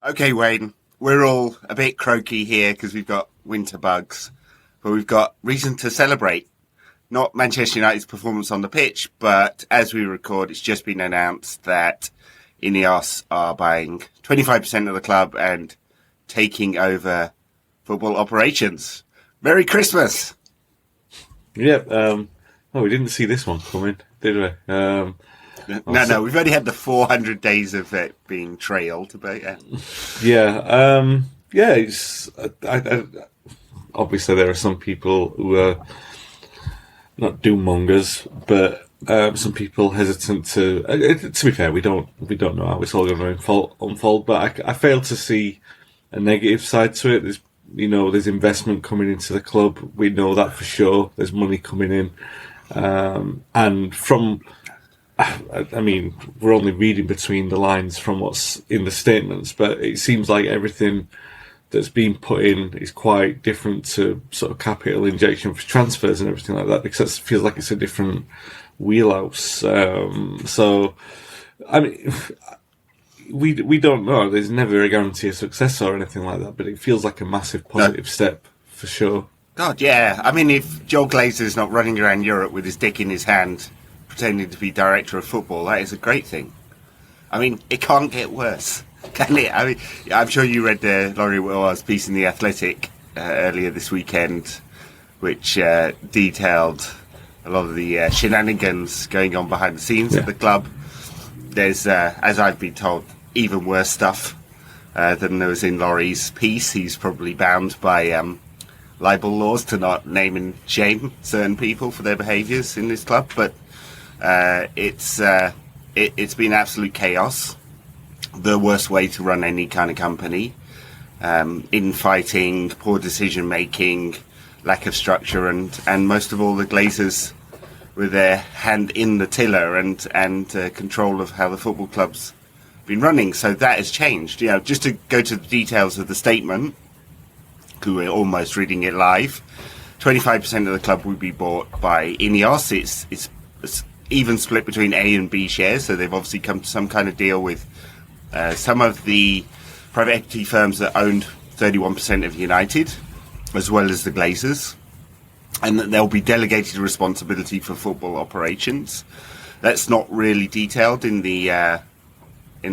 Okay, Wayne, we're all a bit croaky here because we've got winter bugs, but we've got reason to celebrate. Not Manchester United's performance on the pitch, but as we record, it's just been announced that Ineos are buying 25% of the club and taking over football operations. Merry Christmas! Yep. We didn't see this one coming, did we? No, we've only had the 400 days of it being trailed. But It's obviously there are some people who are not doommongers, but some people hesitant to. To be fair, we don't know how it's all going to unfold. But I fail to see a negative side to it. There's investment coming into the club. We know that for sure. There's money coming in, and from. We're only reading between the lines from what's in the statements, but it seems like everything that's been put in is quite different to sort of capital injection for transfers and everything like that, because it feels like it's a different wheelhouse. We don't know. There's never a guarantee of success or anything like that, but it feels like a massive positive step for sure. God, yeah. I mean, if Joel Glazer's not running around Europe with his dick in his hand, pretending to be director of football, that is a great thing. I mean, it can't get worse, can it? I mean, I'm sure you read Laurie Whitwell's piece in The Athletic earlier this weekend, which detailed a lot of the shenanigans going on behind the scenes of the club. There's, as I've been told, even worse stuff than there was in Laurie's piece. He's probably bound by libel laws to not name and shame certain people for their behaviours in this club, but it's been absolute chaos. The worst way to run any kind of company. Infighting, poor decision making, lack of structure, and most of all the Glazers with their hand in the tiller and control of how the football club's been running. So that has changed. Just to go to the details of the statement, because we're almost reading it live. 25% of the club will be bought by Ineos. It's even split between A and B shares, so they've obviously come to some kind of deal with some of the private equity firms that owned 31% of United, as well as the Glazers, and that they'll be delegated responsibility for football operations. That's not really detailed in the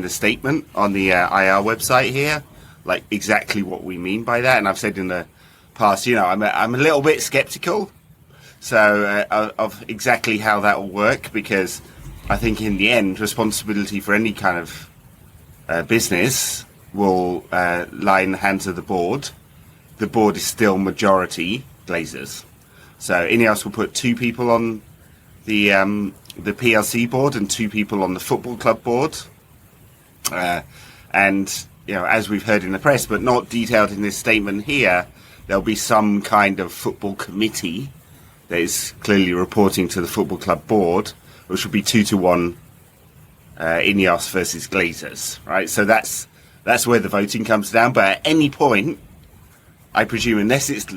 statement on the IR website here, like exactly what we mean by that. And I've said in the past, I'm a little bit sceptical. So of exactly how that will work, because I think in the end, responsibility for any kind of business will lie in the hands of the board. The board is still majority Glazers. So Ineos will put 2 people on the PLC board and 2 people on the football club board. And as we've heard in the press, but not detailed in this statement here, there'll be some kind of football committee that is clearly reporting to the football club board, which will be 2-1 Ineos versus Glazers, right? So that's where the voting comes down. But at any point, I presume, unless it's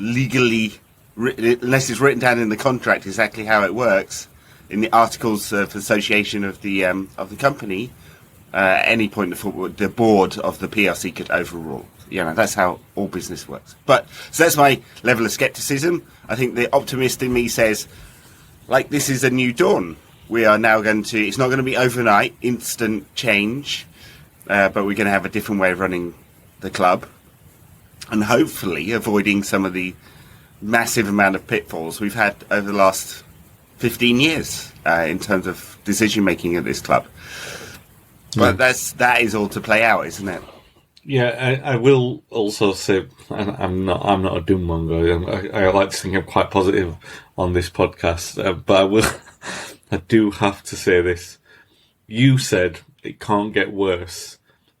written down in the contract exactly how it works, in the articles of association of the company, at any point the board of the PLC could overrule. That's how all business works. But so that's my level of skepticism. I think the optimist in me says, this is a new dawn. We are now it's not going to be overnight, instant change, but we're going to have a different way of running the club, and hopefully avoiding some of the massive amount of pitfalls we've had over the last 15 years in terms of decision making at this club. But that is all to play out, isn't it? Yeah, I will also say, and I'm not a doommonger. I like to think I'm quite positive on this podcast, but I do have to say this. You said it can't get worse.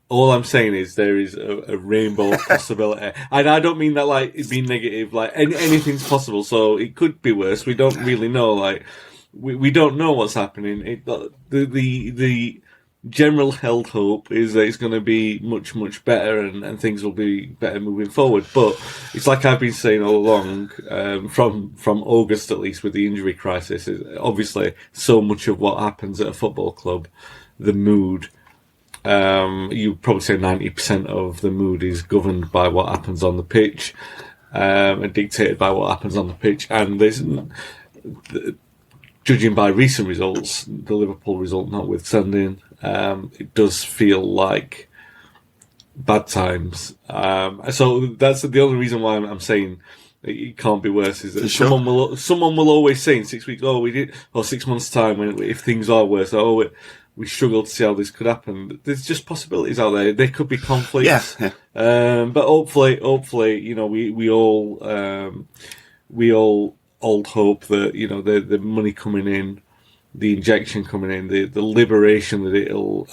All I'm saying is there is a rainbow of possibility, and I don't mean that it being negative. Anything's possible, so it could be worse. We don't really know. We don't know what's happening. The general held hope is that it's going to be much, much better and things will be better moving forward. But it's like I've been saying all along, from August at least, with the injury crisis, is obviously so much of what happens at a football club, the mood you probably say 90% of the mood is governed by what happens on the pitch, and dictated by what happens on the pitch. And there's, judging by recent results, the Liverpool result notwithstanding, it does feel like bad times. So that's the only reason why I'm saying it can't be worse, is that someone will always say in 6 weeks, or 6 months' time, if things are worse, we struggle to see how this could happen. There's just possibilities out there. There could be conflicts. Yeah. But hopefully, we all hope that, the money coming in, the injection coming in, the liberation that it'll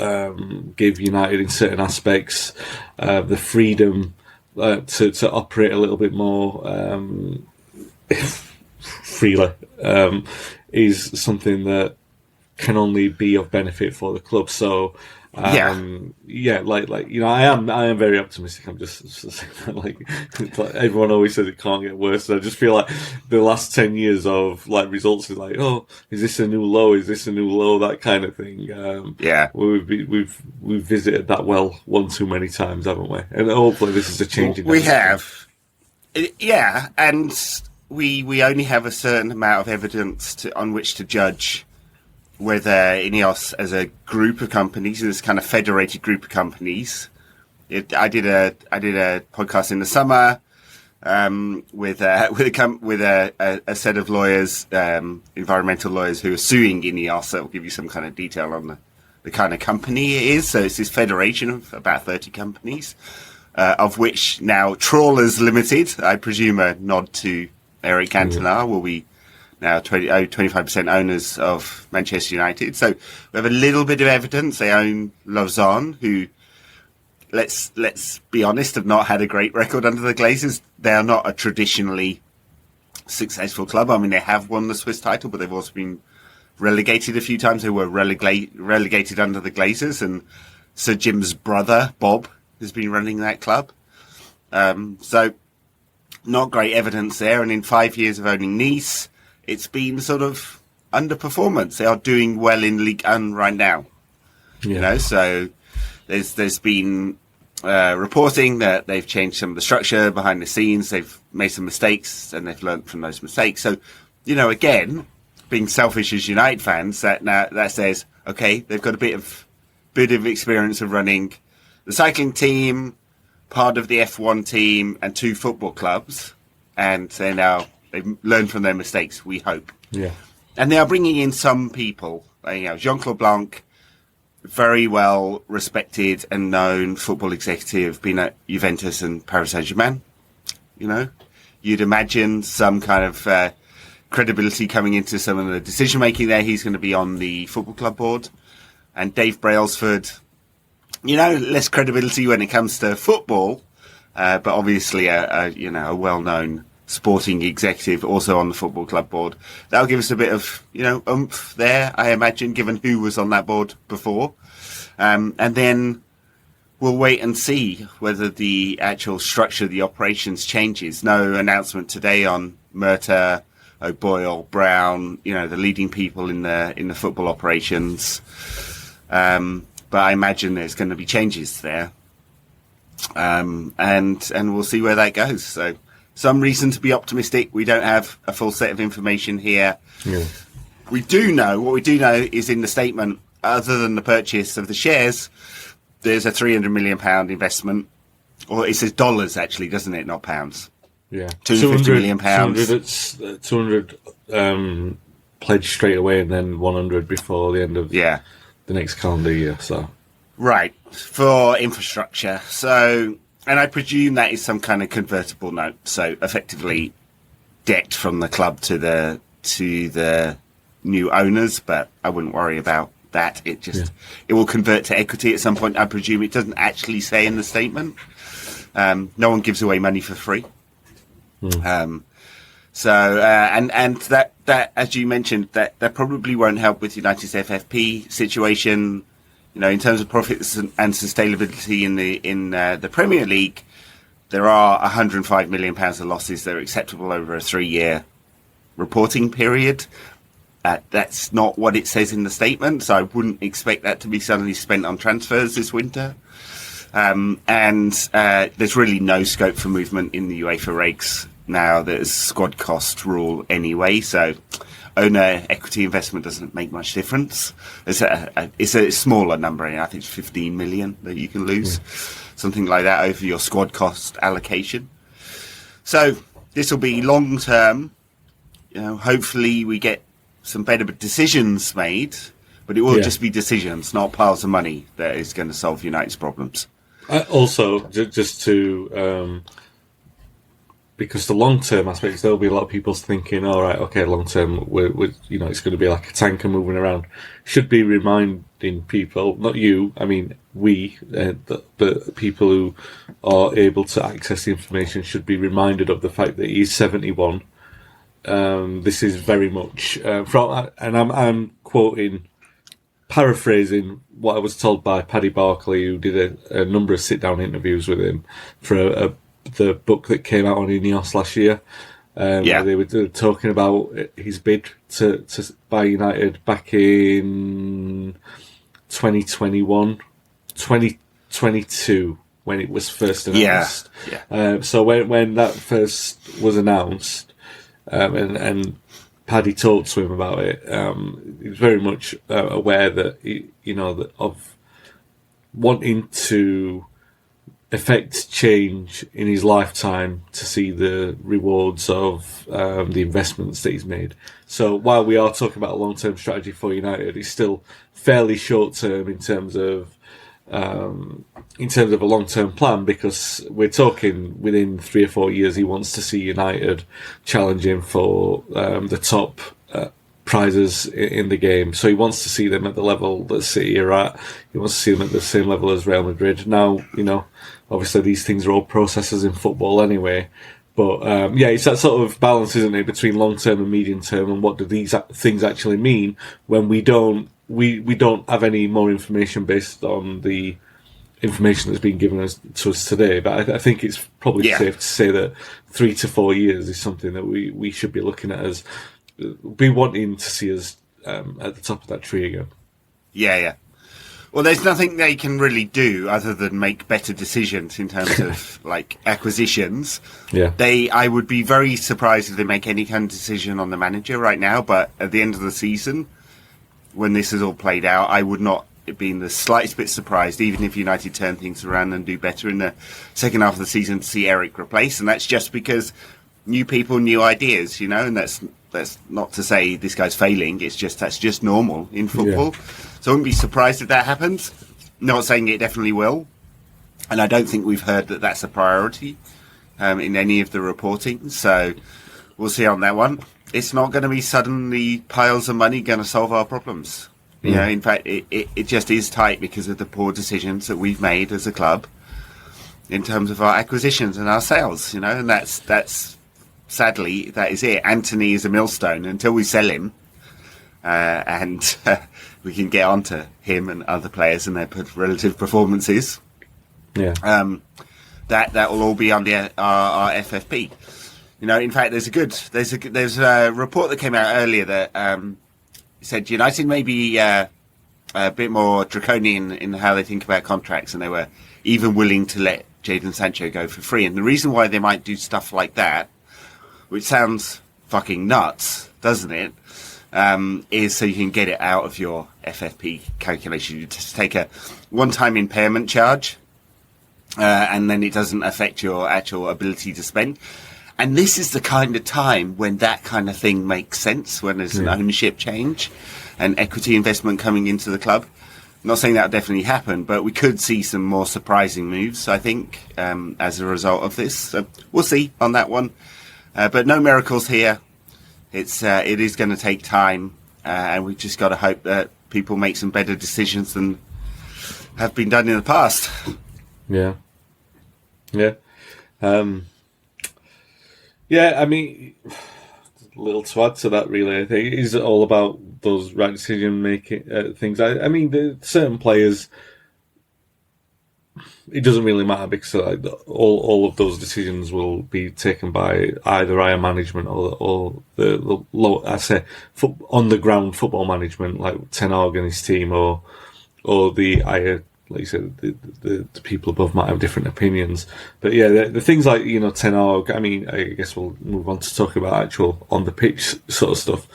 give United in certain aspects, the freedom to operate a little bit more freely, is something that can only be of benefit for the club. So, I am very optimistic. I'm just saying that, like everyone always says it can't get worse. And I just feel like the last 10 years of results is like, is this a new low? Is this a new low? That kind of thing. We've visited that well one too many times, haven't we? And hopefully this is a change in that. We have, and we only have a certain amount of evidence on which to judge whether Ineos, as a group of companies, this kind of federated group of companies. I did a podcast in the summer with a set of lawyers, environmental lawyers, who are suing Ineos. That will give you some kind of detail on the kind of company it is. So it's this federation of about 30 companies, of which now Trawlers Limited, I presume a nod to Erik Cantona, will be now 25% owners of Manchester United. So we have a little bit of evidence. They own Lausanne, who, let's be honest, have not had a great record under the Glazers. They are not a traditionally successful club. I mean, they have won the Swiss title, but they've also been relegated a few times. They were relegated under the Glazers, and Sir Jim's brother, Bob, has been running that club. So not great evidence there. And in 5 years of owning Nice, it's been sort of underperformance. They are doing well in Ligue 1 right now. So there's been reporting that they've changed some of the structure behind the scenes. They've made some mistakes, and they've learned from those mistakes. So, again, being selfish as United fans, that says, okay, they've got a bit of experience of running the cycling team, part of the F1 team, and 2 football clubs, and they've learned from their mistakes, we hope. Yeah. And they are bringing in some people. Jean-Claude Blanc, very well respected and known football executive, been at Juventus and Paris Saint-Germain. You'd imagine some kind of credibility coming into some of the decision making there. He's going to be on the football club board. And Dave Brailsford, less credibility when it comes to football, but obviously a well-known sporting executive, also on the football club board. That'll give us a bit of, oomph there, I imagine, given who was on that board before. And then we'll wait and see whether the actual structure of the operations changes. No announcement today on Murta, O'Boyle, Brown, the leading people in the football operations. But I imagine there's going to be changes there. And we'll see where that goes. So, some reason to be optimistic. We don't have a full set of information here. Yeah. What we do know is in the statement, other than the purchase of the shares, there's a £300 million investment. Or it says dollars, actually, doesn't it? Not pounds. Yeah. £250 million. 200 pledged straight away, and then 100 before the end of the next calendar year. So right, for infrastructure. So, and I presume that is some kind of convertible note. So effectively debt from the club to the new owners, but I wouldn't worry about that. It will convert to equity at some point. I presume it doesn't actually say in the statement. No one gives away money for free. And that as you mentioned, that probably won't help with United's FFP situation. In terms of profits and sustainability in the Premier League, there are £105 million of losses that are acceptable over a 3-year reporting period. That's not what it says in the statement, so I wouldn't expect that to be suddenly spent on transfers this winter. And there's really no scope for movement in the UEFA regs now. There's squad cost rule anyway, so owner equity investment doesn't make much difference. It's a smaller number, I think it's 15 million that you can lose, something like that, over your squad cost allocation. So this will be long term. Hopefully we get some better decisions made, but it will just be decisions, not piles of money, that is going to solve United's problems. Also, just to because the long term aspects, there'll be a lot of people thinking, all right, okay, long term, we're it's going to be like a tanker moving around. Should be reminding people, not you, I mean we, but people who are able to access the information should be reminded of the fact that he's 71. This is very much from, and I'm quoting, paraphrasing what I was told by Paddy Barclay, who did a number of sit-down interviews with him for the book that came out on Ineos last year. Where they were talking about his bid to buy United back in 2022 when it was first announced. So when that first was announced, and Paddy talked to him about it, he was very much aware that of wanting to effect change in his lifetime to see the rewards of the investments that he's made. So while we are talking about a long-term strategy for United, it's still fairly short-term in terms of a long-term plan, because we're talking within 3 or 4 years he wants to see United challenging for the top prizes in the game. So he wants to see them at the level that City are at. He wants to see them at the same level as Real Madrid. Now, obviously these things are all processes in football anyway. But it's that sort of balance, isn't it, between long-term and medium-term, and what do these things actually mean when we don't have any more information based on the information that's been given to us today. But I think it's probably safe to say that 3 to 4 years is something that we should be looking at as be wanting to see us at the top of that tree again. Yeah. Well, there's nothing they can really do other than make better decisions in terms of like acquisitions. Yeah. I would be very surprised if they make any kind of decision on the manager right now, but at the end of the season, when this is all played out, I would not be in the slightest bit surprised, even if United turn things around and do better in the second half of the season, to see Erik replaced. And that's just because new people, new ideas, and that's not to say this guy's failing. It's just, that's just normal in football. Yeah. So I wouldn't be surprised if that happens. Not saying it definitely will. And I don't think we've heard that that's a priority in any of the reporting. So we'll see on that one. It's not going to be suddenly piles of money going to solve our problems. In fact, it just is tight because of the poor decisions that we've made as a club in terms of our acquisitions and our sales, and that's sadly, that is it. Anthony is a millstone until we sell him, and we can get onto him and other players and their relative performances. Yeah. That will all be under our FFP. In fact, there's a report that came out earlier that said United may be a bit more draconian in how they think about contracts, and they were even willing to let Jadon Sancho go for free. And the reason why they might do stuff like that, which sounds fucking nuts, doesn't it, is so you can get it out of your FFP calculation. You just take a one-time impairment charge, and then it doesn't affect your actual ability to spend. And this is the kind of time when that kind of thing makes sense, when there's an ownership change and equity investment coming into the club. I'm not saying that will definitely happen, but we could see some more surprising moves, I think, as a result of this. So we'll see on that one. But no miracles here. It is going to take time, and we've just got to hope that people make some better decisions than have been done in the past. Yeah. I mean, a little to add to that, really. I think it is all about those right decision making things. I mean, certain players it doesn't really matter because all of those decisions will be taken by either higher management or the low, I say, on the ground football management, like Ten Hag and his team, or the higher, like you said, the people above might have different opinions. But yeah, the things like, Ten Hag, I mean, I guess we'll move on to talk about actual on the pitch sort of stuff.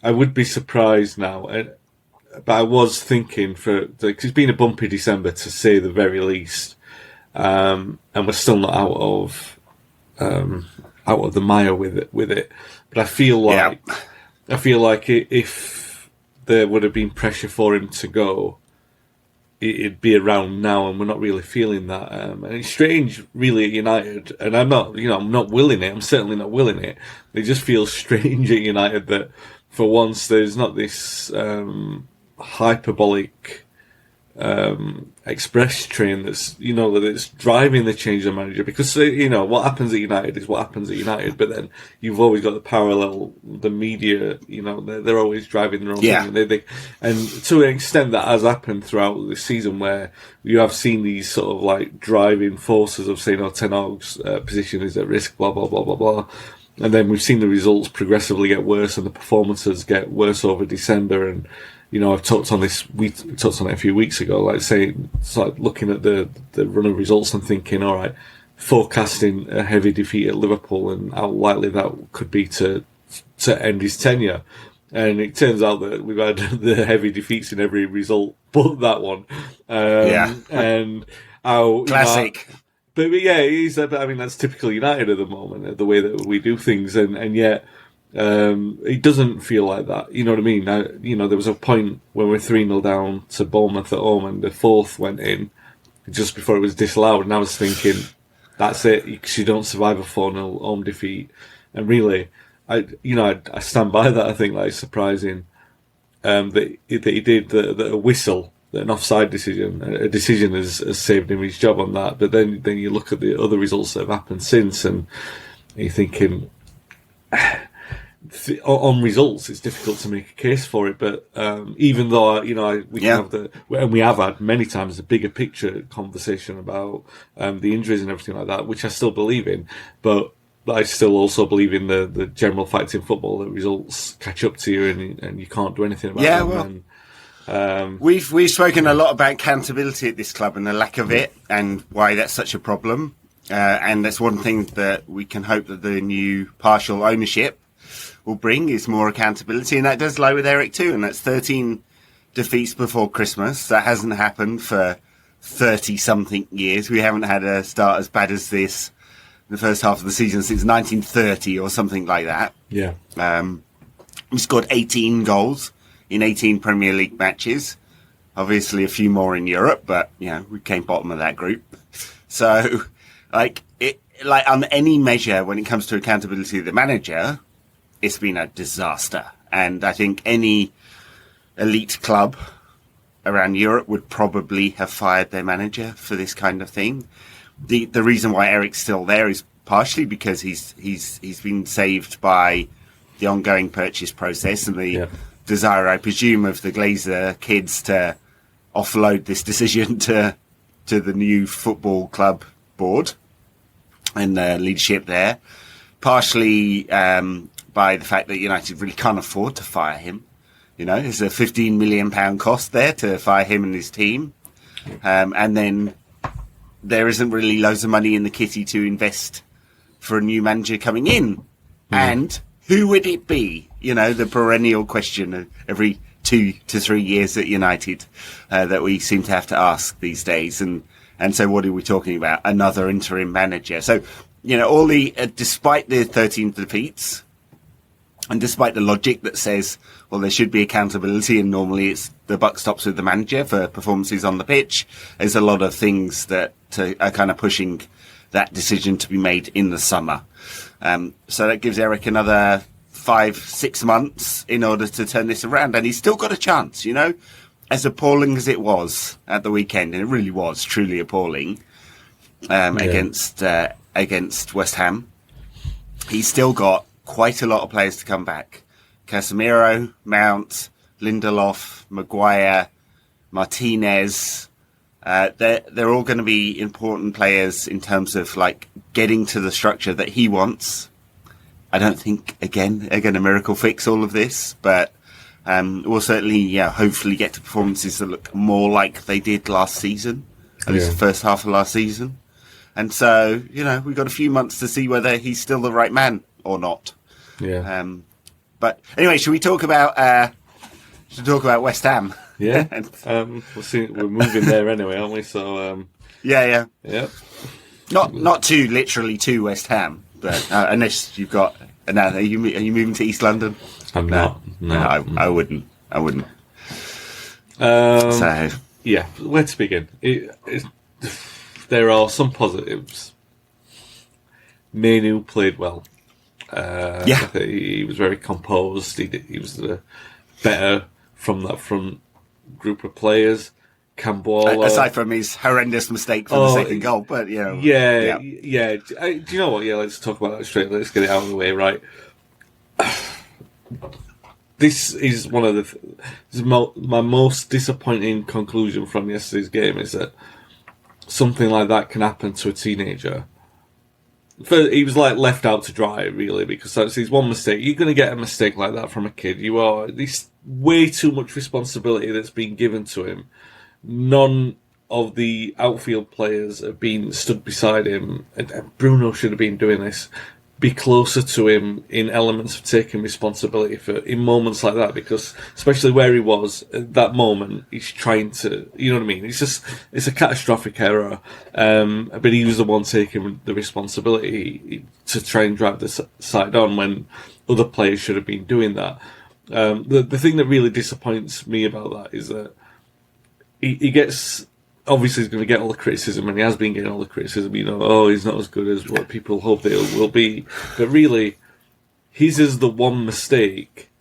I would be surprised now, but I was thinking because it's been a bumpy December to say the very least, and we're still not out of the mire with it. But I feel like if there would have been pressure for him to go, it'd be around now, and we're not really feeling that. And it's strange, really, at United. And I'm not willing it. I'm certainly not willing it. It just feels strange at United that, for once, there's not this hyperbolic express train that's that it's driving the change of manager, because what happens at United is what happens at United, but then you've always got the parallel, the media, they're always driving their own thing, and to an extent that has happened throughout the season, where you have seen these sort of like driving forces of saying, Ten Hag's position is at risk, blah blah blah blah blah. And then we've seen the results progressively get worse, and the performances get worse over December. And I've talked on this. We talked on it a few weeks ago. Like saying, it's like looking at the run of results and thinking, all right, forecasting a heavy defeat at Liverpool and how likely that could be to end his tenure. And it turns out that we've had the heavy defeats in every result but that one. And how classic. But yeah, I mean, that's typical United at the moment, the way that we do things, and yet it doesn't feel like that. You know what I mean? Now, there was a point when we were 3-0 down to Bournemouth at home, and the fourth went in just before it was disallowed, and I was thinking, that's it, because you don't survive a 4-0 home defeat. And really, I stand by that. I think that is surprising that he did a whistle. An offside decision, a decision has saved him his job on that. But then you look at the other results that have happened since, and you're thinking, on results, it's difficult to make a case for it. But even though we have had many times the bigger picture conversation about the injuries and everything like that, which I still believe in, but I still also believe in the general fact in football that results catch up to you, and you can't do anything about them. We've spoken a lot about accountability at this club and the lack of it, and why that's such a problem. And that's one thing that we can hope that the new partial ownership will bring, is more accountability, and that does lie with Erik too. And that's 13 defeats before Christmas. That hasn't happened for 30-something years. We haven't had a start as bad as this in the first half of the season since 1930 or something like that. Yeah. We scored 18 goals in 18 Premier League matches. Obviously a few more in Europe, but we came bottom of that group. So on any measure when it comes to accountability of the manager, it's been a disaster. And I think any elite club around Europe would probably have fired their manager for this kind of thing. The reason why Erik's still there is partially because he's been saved by the ongoing purchase process and the desire, I presume, of the Glazer kids to offload this decision to the new football club board and the leadership there. Partially by the fact that United really can't afford to fire him. There's a £15 million cost there to fire him and his team. And then there isn't really loads of money in the kitty to invest for a new manager coming in. And who would it be? The perennial question of every 2 to 3 years at United that we seem to have to ask these days. And so what are we talking about? Another interim manager. So, all despite the 13 defeats, and despite the logic that says, well, there should be accountability, and normally it's the buck stops with the manager for performances on the pitch, there's a lot of things that are kind of pushing that decision to be made in the summer. So that gives Erik another 5-6 months in order to turn this around, and he's still got a chance. As appalling as it was at the weekend, and it really was truly appalling against West Ham, he's still got quite a lot of players to come back. Casemiro, Mount, Lindelof, Maguire, Martinez, They're all going to be important players in terms of like getting to the structure that he wants. I don't think, again, they're going to miracle fix all of this, but we'll certainly, hopefully get to performances that look more like they did last season, at least the first half of last season. And so, we've got a few months to see whether he's still the right man or not. Yeah. But anyway, should we talk about West Ham? Yeah. We'll see. We're moving there anyway, aren't we? So. Yeah. Not too literally to West Ham, but unless you've got. Are you moving to East London? I'm not. No, I wouldn't. So. Yeah. Where to begin? There are some positives. Manu played well. He was very composed. He was better from that front group of players. Cambola, aside from his horrendous mistake for the second goal, but Do you know what? Yeah, let's talk about that straight. Let's get it out of the way, right? This is one of my most disappointing conclusion from yesterday's game is that something like that can happen to a teenager. He was like left out to dry, really, because that's his one mistake. You're going to get a mistake like that from a kid. There's way too much responsibility that's been given to him. None of the outfield players have been stood beside him. And Bruno should have been doing this. Be closer to him in elements of taking responsibility in moments like that, because especially where he was at that moment, he's trying to, you know what I mean? It's a catastrophic error. But he was the one taking the responsibility to try and drive the side on when other players should have been doing that. The thing that really disappoints me about that is that he gets, obviously he's going to get all the criticism, and he has been getting all the criticism, he's not as good as what people hope that he will be. But really, his is the one mistake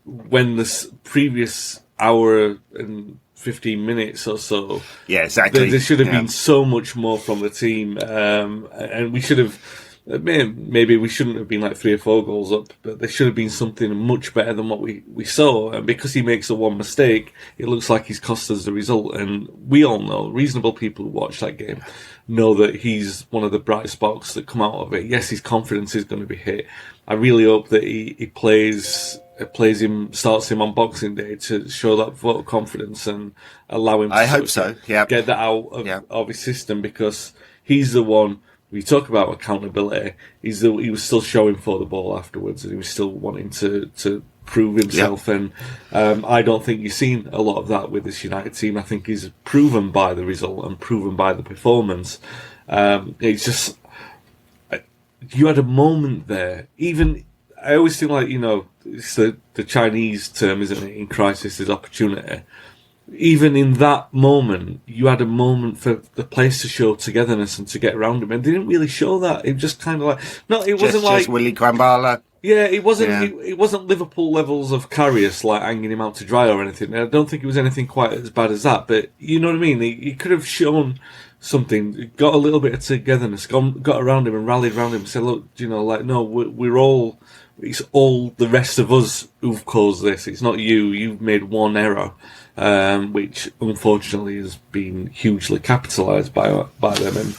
when the previous hour and 15 minutes or so. Yeah, exactly. There should have been so much more from the team, and we should have. Maybe we shouldn't have been like 3 or 4 goals up, but there should have been something much better than what we saw. And because he makes the one mistake, it looks like he's cost us the result. And we all know, reasonable people who watch that game know that he's one of the bright sparks that come out of it. Yes, his confidence is going to be hit. I really hope that he starts him on Boxing Day to show that vote of confidence and allow him to get that out of his system, because he's the one. We talk about accountability. He was still showing for the ball afterwards, and he was still wanting to prove himself. And I don't think you've seen a lot of that with this United team. I think he's proven by the result and proven by the performance. It's just you had a moment there. Even I always think it's the Chinese term, isn't it? In crisis is opportunity. Even in that moment, you had a moment for the players to show togetherness and to get around him, and they didn't really show that. It just kind of wasn't like Willy Kwambala. Yeah, it wasn't. Yeah. It wasn't Liverpool levels of Karius, like hanging him out to dry or anything. I don't think it was anything quite as bad as that. But you know what I mean. He could have shown something, got a little bit of togetherness, got around him and rallied around him and said, "Look, no, we're all. It's all the rest of us who've caused this. It's not you. You've made one error." Which unfortunately has been hugely capitalised by them, and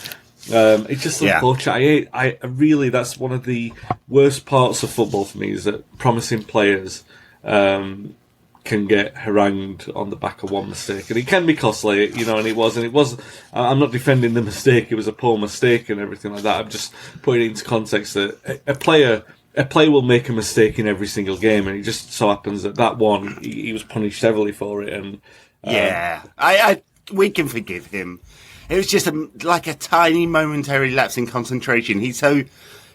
it's just unfortunate. I really, that's one of the worst parts of football for me, is that promising players can get harangued on the back of one mistake, and it can be costly, and it was. I'm not defending the mistake; it was a poor mistake and everything like that. I'm just putting it into context that a player will make a mistake in every single game, and it just so happens that one he was punished heavily for it. And we can forgive him. It was just like a tiny momentary lapse in concentration. He's so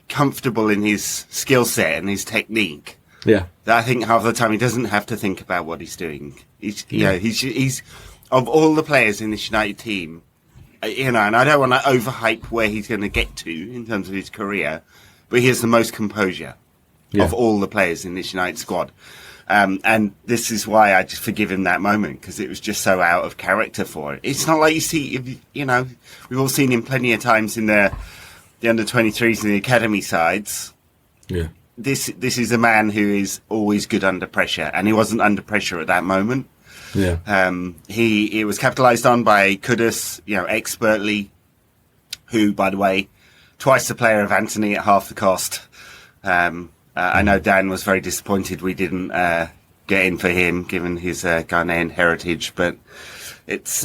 comfortable in his skill set and his technique. Yeah, that I think half the time he doesn't have to think about what he's doing. He's of all the players in this United team, and I don't want to overhype where he's going to get to in terms of his career. But he has the most composure of all the players in this United squad. And this is why I just forgive him that moment, because it was just so out of character for it. It's not like you see, we've all seen him plenty of times in the under-23s and the academy sides. Yeah. This is a man who is always good under pressure, and he wasn't under pressure at that moment. Yeah. It was capitalised on by Kudus, expertly, who, by the way, twice the player of Anthony at half the cost. I know Dan was very disappointed we didn't get in for him, given his Ghanaian heritage, but it's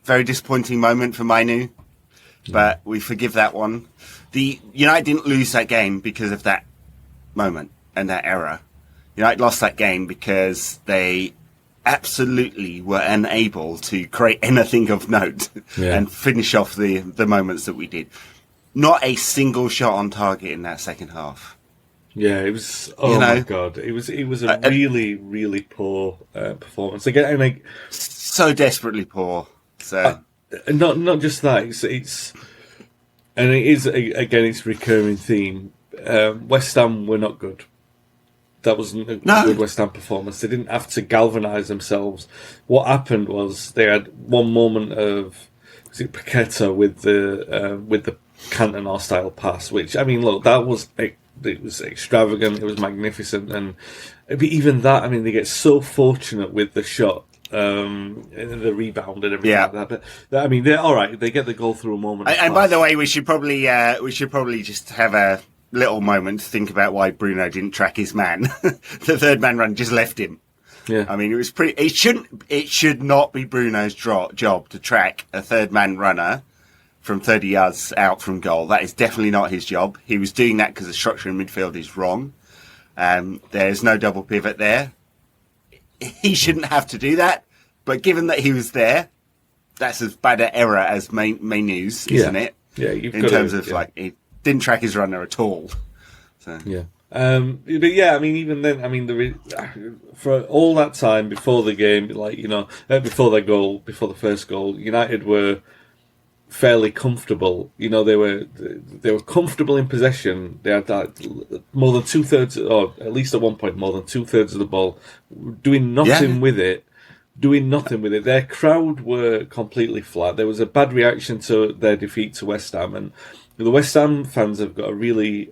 very disappointing moment for Mainu, but we forgive that one. The United didn't lose that game because of that moment and that error. United lost that game because they absolutely were unable to create anything of note and finish off the moments that we did. Not a single shot on target in that second half. Yeah, it was. Oh my god, it was a really, really poor performance. Again, so desperately poor. So not just that. It's and it is again. It's a recurring theme. West Ham were not good. That wasn't a good West Ham performance. They didn't have to galvanise themselves. What happened was they had one moment of Paqueta with the Cantona style pass, which look, that was it was extravagant. It was magnificent, and even that, they get so fortunate with the shot, and the rebound and everything like that. But they're all right. They get the goal through a moment. And by the way, we should probably just have a little moment to think about why Bruno didn't track his man. The third man run just left him. Yeah, it was pretty. It should not be Bruno's job to track a third man runner from 30 yards out from goal. That is definitely not his job. He was doing that because the structure in midfield is wrong. There's no double pivot there. He shouldn't have to do that. But given that he was there, that's as bad an error as main news, isn't it? Yeah, in terms of he didn't track his runner at all. So. Yeah. But yeah, even then, for all that time before the game, before the first goal, United were fairly comfortable. They were comfortable in possession. They had more than 2/3, or at least at one point more than 2/3 of the ball, doing nothing with it. Their crowd were completely flat. There was a bad reaction to their defeat to West Ham, and the West Ham fans have got a really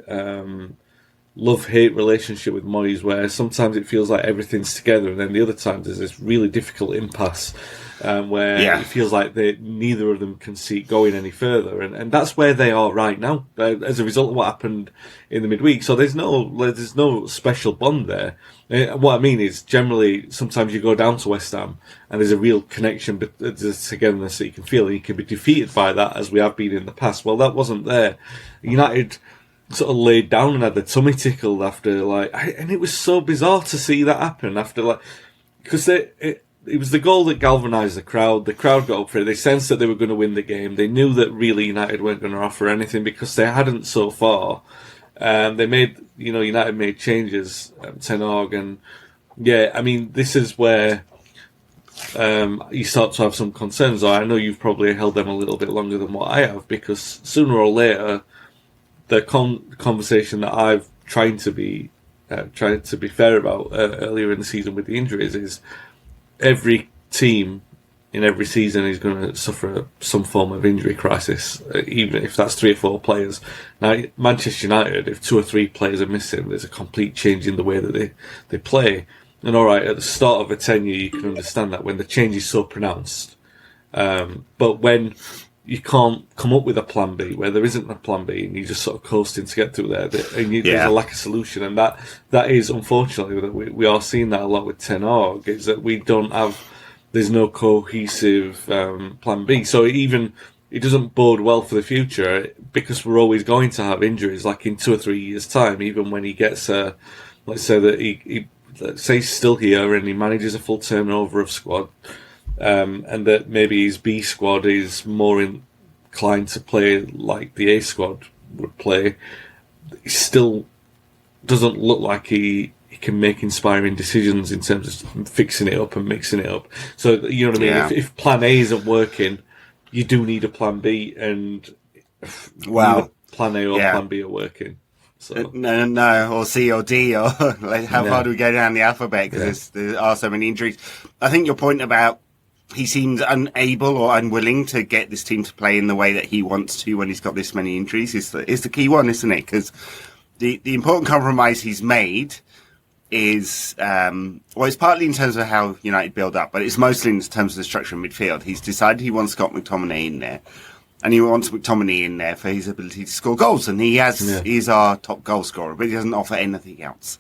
love-hate relationship with Moyes, where sometimes it feels like everything's together, and then the other times there's this really difficult impasse where it feels like neither of them can see it going any further, and that's where they are right now as a result of what happened in the midweek. So there's no special bond there. What I mean is, generally, sometimes you go down to West Ham and there's a real connection, but there's togetherness that you can feel, and you can be defeated by that, as we have been in the past. Well, that wasn't there. United sort of laid down and had their tummy tickled after, and it was so bizarre to see that happen after, because it was the goal that galvanised the crowd. The crowd got up for it. They sensed that they were going to win the game. They knew that really United weren't going to offer anything because they hadn't so far. United made changes, Ten Hag, and this is where you start to have some concerns. I know you've probably held them a little bit longer than what I have, because sooner or later, the conversation that I've tried to be fair about earlier in the season with the injuries is every team in every season is going to suffer some form of injury crisis, even if that's 3 or 4 players. Now, Manchester United, if 2 or 3 players are missing, there's a complete change in the way that they play. And all right, at the start of a tenure, you can understand that when the change is so pronounced. But when you can't come up with a plan B, where there isn't a plan B, and you're just sort of coasting to get through there, and there's a lack of solution, and that is, unfortunately, we are seeing that a lot with Ten Hag, is that there's no cohesive plan B. So even it doesn't bode well for the future, because we're always going to have injuries, like in 2 or 3 years' time, even when he gets let's say that let's say he's still here and he manages a full turnover of squad, and that maybe his B squad is more inclined to play like the A squad would play. He still doesn't look like he can make inspiring decisions in terms of fixing it up and mixing it up. So, you know what I mean? Yeah. If plan A isn't working, you do need a plan B, and plan A or plan B are working. So. No, or C or D, or how far do we go down the alphabet? Because there are so many injuries. I think your point about he seems unable or unwilling to get this team to play in the way that he wants to when he's got this many injuries is the key one, isn't it? Because the important compromise he's made is, it's partly in terms of how United build up, but it's mostly in terms of the structure of midfield. He's decided he wants Scott McTominay in there, and he wants McTominay in there for his ability to score goals, and he's our top goal scorer, but he doesn't offer anything else.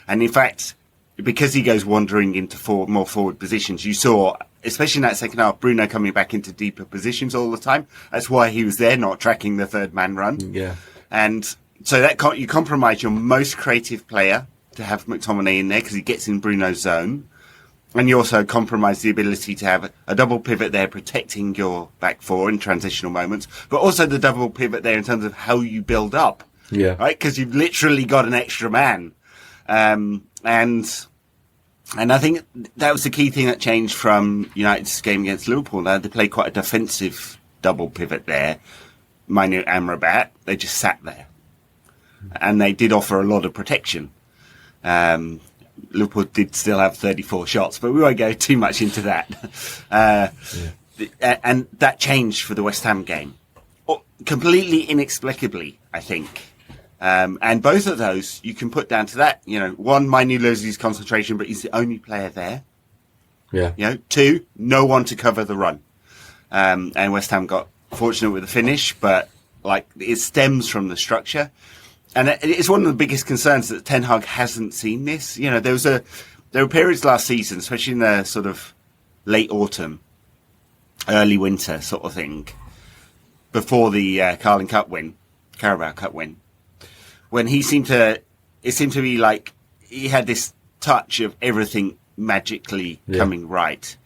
And in fact, because he goes wandering into more forward positions, you saw, especially in that second half, Bruno coming back into deeper positions all the time. That's why he was there, not tracking the third man run. Yeah. And so that you compromise your most creative player to have McTominay in there because he gets in Bruno's zone. And you also compromise the ability to have a double pivot there protecting your back four in transitional moments, but also the double pivot there in terms of how you build up. Yeah. Right? Because you've literally got an extra man. And I think that was the key thing that changed from United's game against Liverpool. Now, they played quite a defensive double pivot there. Mainoo and Rabat, they just sat there. And they did offer a lot of protection. Liverpool did still have 34 shots, but we won't go too much into that. And that changed for the West Ham game. Completely inexplicably, I think. And both of those you can put down to that. One, Mainoo loses his concentration, but he's the only player there. Yeah. Two, no one to cover the run. And West Ham got fortunate with the finish, but it stems from the structure. And it's one of the biggest concerns that Ten Hag hasn't seen this. There were periods last season, especially in the sort of late autumn, early winter sort of thing, before the Carabao Cup win, when it seemed to be like he had this touch of everything magically coming right.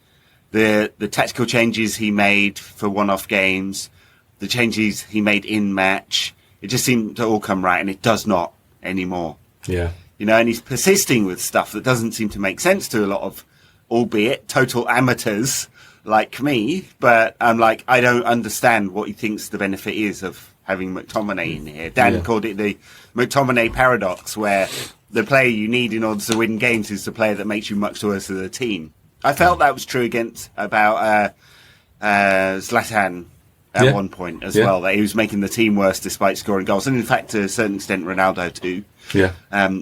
The tactical changes he made for one-off games, the changes he made in match, it just seemed to all come right, and it does not anymore. Yeah. And he's persisting with stuff that doesn't seem to make sense to a lot of, albeit total amateurs like me, but I'm like, I don't understand what he thinks the benefit is of having McTominay in here. Dan called it the McTominay paradox, where the player you need in order to win games is the player that makes you much worse as a team. I felt that was true about Zlatan at one point as well, that he was making the team worse despite scoring goals. And in fact, to a certain extent, Ronaldo too. Yeah.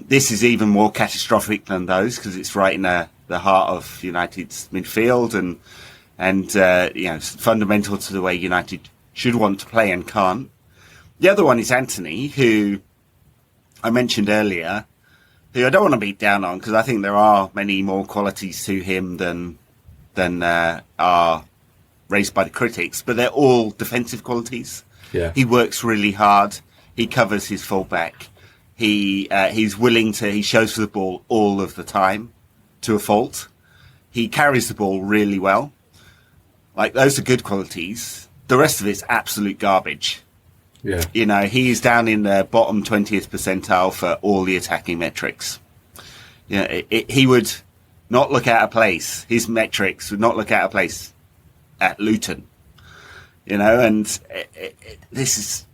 This is even more catastrophic than those because it's right in the heart of United's midfield and fundamental to the way United should want to play and can't. The other one is Anthony, who I mentioned earlier, who I don't want to beat down on because I think there are many more qualities to him than are raised by the critics, but they're all defensive qualities. Yeah. He works really hard. He covers his fullback. He's willing to. He shows for the ball all of the time, to a fault. He carries the ball really well. Those are good qualities. The rest of it's absolute garbage. Yeah. He's down in the bottom 20th percentile for all the attacking metrics. He would not look out of place. His metrics would not look out of place at Luton. And this is,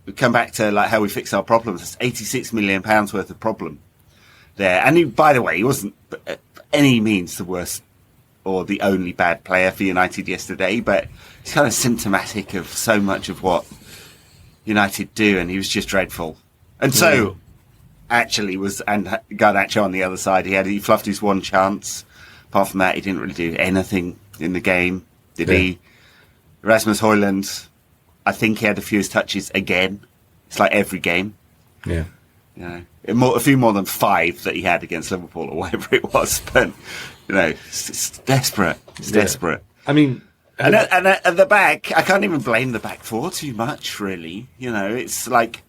we come back to how we fix our problems. It's £86 million worth of problem there. And by the way, he wasn't by any means the worst or the only bad player for United yesterday, but he's kind of symptomatic of so much of what United do, and he was just dreadful. And so, actually, Garnacho on the other side, he fluffed his one chance. Apart from that, he didn't really do anything in the game, did he? Rasmus Højlund, I think he had the fewest touches again. It's like every game. Yeah. A few more than 5 that he had against Liverpool or whatever it was. But, it's desperate. It's desperate. I mean... And at the back, I can't even blame the back four too much, really. It's like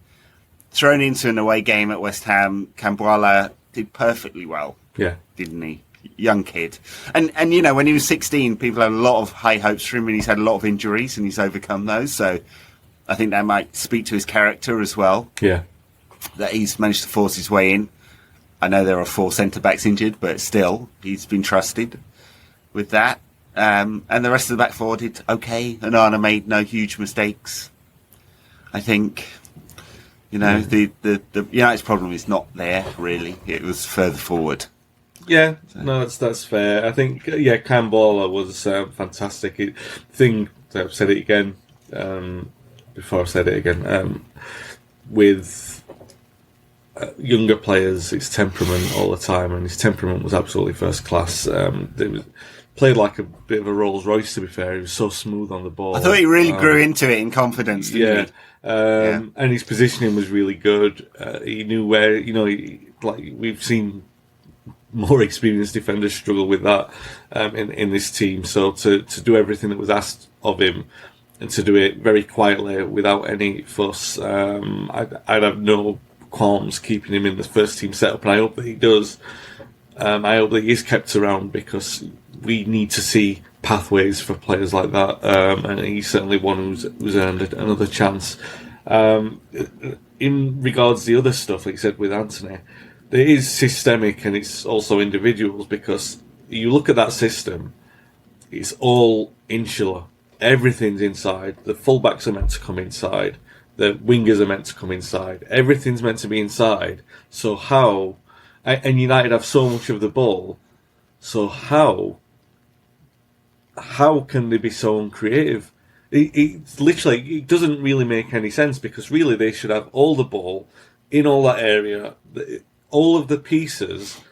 thrown into an away game at West Ham. Cambuala did perfectly well, didn't he? Young kid. And when he was 16, people had a lot of high hopes for him, and he's had a lot of injuries, and he's overcome those. So I think that might speak to his character as well. Yeah. That he's managed to force his way in. I know there are 4 centre-backs injured, but still, he's been trusted with that. And the rest of the back four did okay. Onana made no huge mistakes. I think, the United's problem is not there, really. It was further forward. Yeah, no, that's fair. I think, Cambola was fantastic. I've said it again, before I've said it again, with younger players, his temperament all the time, and his temperament was absolutely first class. Played like a bit of a Rolls Royce, to be fair. He was so smooth on the ball. I thought he really grew into it in confidence, didn't he? And his positioning was really good. He knew where, we've seen more experienced defenders struggle with that in this team. So to do everything that was asked of him and to do it very quietly without any fuss, I'd have no qualms keeping him in the first team setup, and I hope that he does. I hope that he is kept around, because we need to see pathways for players like that, and he's certainly one who's earned another chance. In regards to the other stuff, like you said with Anthony, it is systemic and it's also individuals, because you look at that system, it's all insular. Everything's inside. The fullbacks are meant to come inside. The wingers are meant to come inside. Everything's meant to be inside. So how... And United have so much of the ball. So how can they be so uncreative? It's literally, it doesn't really make any sense, because really they should have all the ball in all that area, all of the pieces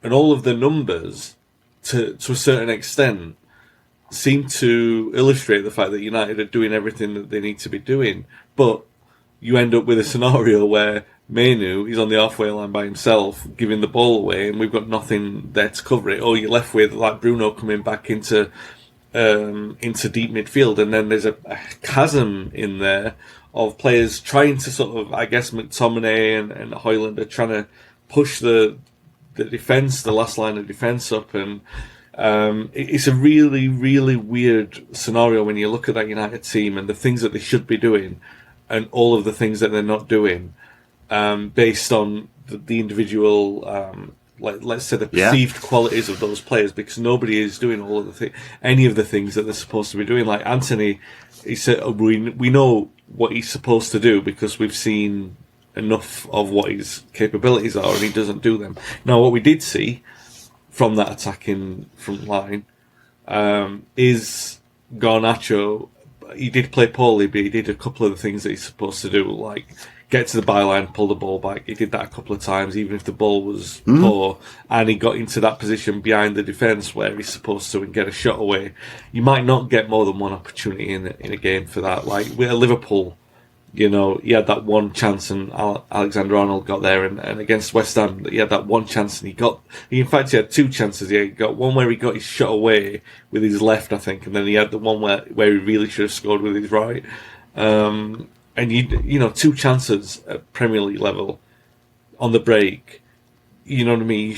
and all of the numbers to a certain extent seem to illustrate the fact that United are doing everything that they need to be doing. But you end up with a scenario where Mainu is on the halfway line by himself, giving the ball away, and we've got nothing there to cover it. Or you're left with, like, Bruno coming back into deep midfield, and then there's a chasm in there of players trying to sort of, I guess, McTominay and Højlund are trying to push the defence, the last line of defence up, and it's a really, really weird scenario when you look at that United team and the things that they should be doing and all of the things that they're not doing, based on the individual, let's say the perceived qualities of those players, because nobody is doing all of any of the things that they're supposed to be doing. Like Anthony, he said, we know what he's supposed to do because we've seen enough of what his capabilities are, and he doesn't do them. Now, what we did see from that attacking front line is Garnacho. He did play poorly, but he did a couple of the things that he's supposed to do, like get to the byline, pull the ball back. He did that a couple of times, even if the ball was poor, and he got into that position behind the defence where he's supposed to and get a shot away. You might not get more than one opportunity in a game for that. Like with Liverpool, he had that one chance, and Alexander-Arnold got there, and against West Ham, he had that one chance, and he had two chances. He got one where he got his shot away with his left, I think, and then he had the one where he really should have scored with his right. And two chances at Premier League level on the break. You know what I mean?